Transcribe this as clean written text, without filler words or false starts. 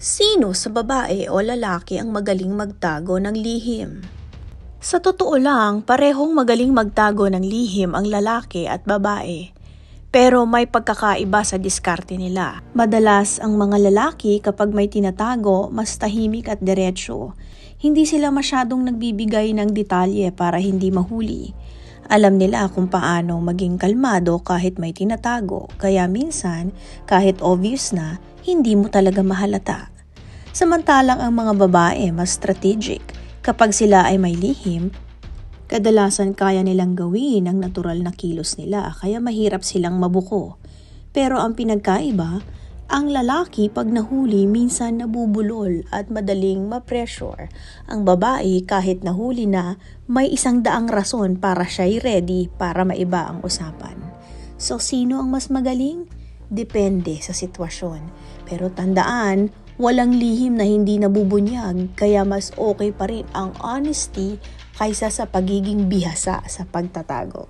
Sino sa babae o lalaki ang magaling magtago ng lihim? Sa totoo lang, parehong magaling magtago ng lihim ang lalaki at babae. Pero may pagkakaiba sa diskarte nila. Madalas ang mga lalaki kapag may tinatago, mas tahimik at diretsyo. Hindi sila masyadong nagbibigay ng detalye para hindi mahuli. Alam nila kung paano maging kalmado kahit may tinatago, kaya minsan, kahit obvious na, hindi mo talaga mahalata. Samantalang ang mga babae mas strategic. Kapag sila ay may lihim, kadalasan kaya nilang gawin ang natural na kilos nila kaya mahirap silang mabuko. Pero ang pinagkaiba, ang lalaki pag nahuli minsan nabubulol at madaling ma-pressure. Ang babae kahit nahuli na, may 100 rason para siya'y ready para maiba ang usapan. So sino ang mas magaling? Depende sa sitwasyon. Pero tandaan, walang lihim na hindi nabubunyag, kaya mas okay pa rin ang honesty kaysa sa pagiging bihasa sa pagtatago.